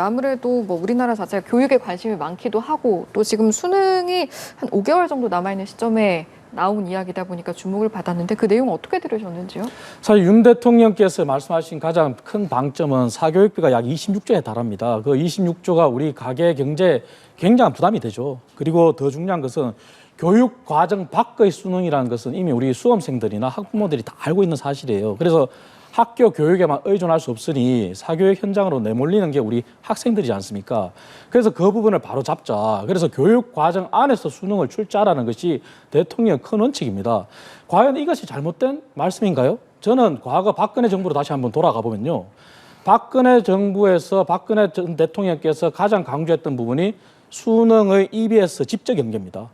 아무래도 뭐 우리나라 자체가 교육에 관심이 많기도 하고 또 지금 수능이 한 5개월 정도 남아있는 시점에 나온 이야기다 보니까 주목을 받았는데 그 내용 어떻게 들으셨는지요? 사실 윤 대통령께서 말씀하신 가장 큰 방점은 사교육비가 약 26조에 달합니다. 그 26조가 우리 가계 경제에 굉장한 부담이 되죠. 그리고 더 중요한 것은 교육 과정 밖의 수능이라는 것은 이미 우리 수험생들이나 학부모들이 다 알고 있는 사실이에요. 그래서 학교 교육에만 의존할 수 없으니 사교육 현장으로 내몰리는 게 우리 학생들이지 않습니까? 그래서 그 부분을 바로 잡자. 그래서 교육 과정 안에서 수능을 출제하라는 것이 대통령의 큰 원칙입니다. 과연 이것이 잘못된 말씀인가요? 저는 과거 박근혜 정부로 다시 한번 돌아가 보면요. 박근혜 정부에서 박근혜 전 대통령께서 가장 강조했던 부분이 수능의 EBS 집적 연계입니다.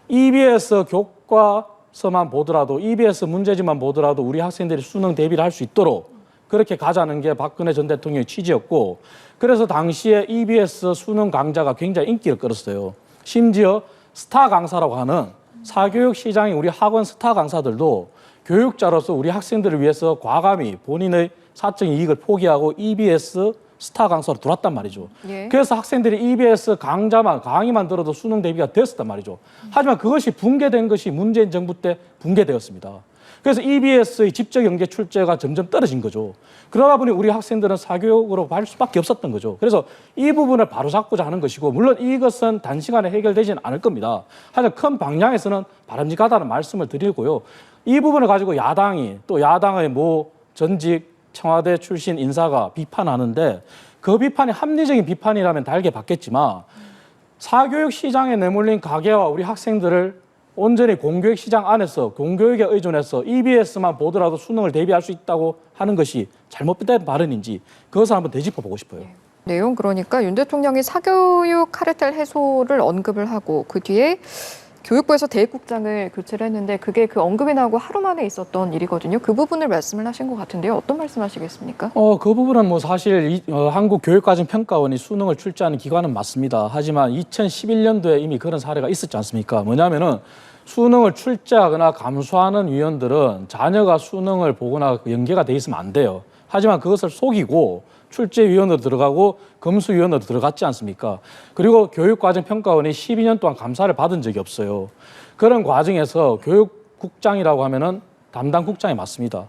EBS 교과서만 보더라도 EBS 문제지만 보더라도 우리 학생들이 수능 대비를 할 수 있도록 그렇게 가자는 게 박근혜 전 대통령의 취지였고 그래서 당시에 EBS 수능 강좌가 굉장히 인기를 끌었어요. 심지어 스타 강사라고 하는 사교육 시장의 우리 학원 스타 강사들도 교육자로서 우리 학생들을 위해서 과감히 본인의 사적 이익을 포기하고 EBS 스타 강사로 들어왔단 말이죠. 예. 그래서 학생들이 EBS 강의만 들어도 수능 대비가 됐었단 말이죠. 하지만 그것이 붕괴된 것이 문재인 정부 때 붕괴되었습니다. 그래서 EBS의 집적 연계 출제가 점점 떨어진 거죠. 그러다 보니 우리 학생들은 사교육으로 갈 수밖에 없었던 거죠. 그래서 이 부분을 바로잡고자 하는 것이고 물론 이것은 단시간에 해결되지는 않을 겁니다. 하지만 큰 방향에서는 바람직하다는 말씀을 드리고요. 이 부분을 가지고 야당이 또 야당의 전직 청와대 출신 인사가 비판하는데 그 비판이 합리적인 비판이라면 달게 받겠지만 사교육 시장에 내몰린 가계와 우리 학생들을 온전히 공교육 시장 안에서 공교육에 의존해서 EBS만 보더라도 수능을 대비할 수 있다고 하는 것이 잘못된 발언인지 그것을 한번 되짚어보고 싶어요. 네. 내용 그러니까 윤 대통령이 사교육 카르텔 해소를 언급을 하고 그 뒤에 교육부에서 대입국장을 교체를 했는데 그게 그 언급이 나오고 하루 만에 있었던 일이거든요. 그 부분을 말씀을 하신 것 같은데요. 어떤 말씀하시겠습니까? 그 부분은 사실 한국교육과정평가원이 수능을 출제하는 기관은 맞습니다. 하지만 2011년도에 이미 그런 사례가 있었지 않습니까? 뭐냐면은 수능을 출제하거나 감수하는 위원들은 자녀가 수능을 보거나 연계가 돼 있으면 안 돼요. 하지만 그것을 속이고 출제위원으로 들어가고 검수위원으로 들어갔지 않습니까? 그리고 교육과정평가원이 12년 동안 감사를 받은 적이 없어요. 그런 과정에서 교육국장이라고 하면은 담당 국장이 맞습니다.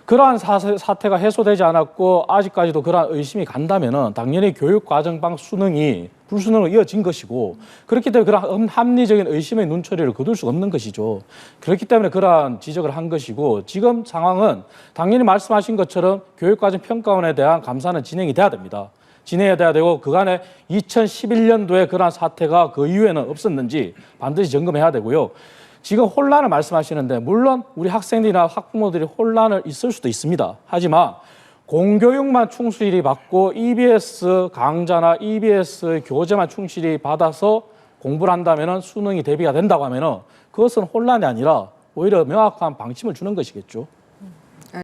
그러한 사태가 해소되지 않았고 아직까지도 그러한 의심이 간다면은 당연히 교육과정방 수능이 불수능으로 이어진 것이고 그렇기 때문에 그러한 합리적인 의심의 눈초리를 거둘 수가 없는 것이죠. 그렇기 때문에 그러한 지적을 한 것이고 지금 상황은 당연히 말씀하신 것처럼 교육과정평가원에 대한 감사는 진행이 돼야 됩니다. 진행해야 되고 그간에 2011년도에 그러한 사태가 그 이후에는 없었는지 반드시 점검해야 되고요. 지금 혼란을 말씀하시는데 물론 우리 학생들이나 학부모들이 혼란을 있을 수도 있습니다. 하지만 공교육만 충실히 받고 EBS 강좌나 EBS 교재만 충실히 받아서 공부를 한다면 수능이 대비가 된다고 하면 그것은 혼란이 아니라 오히려 명확한 방침을 주는 것이겠죠.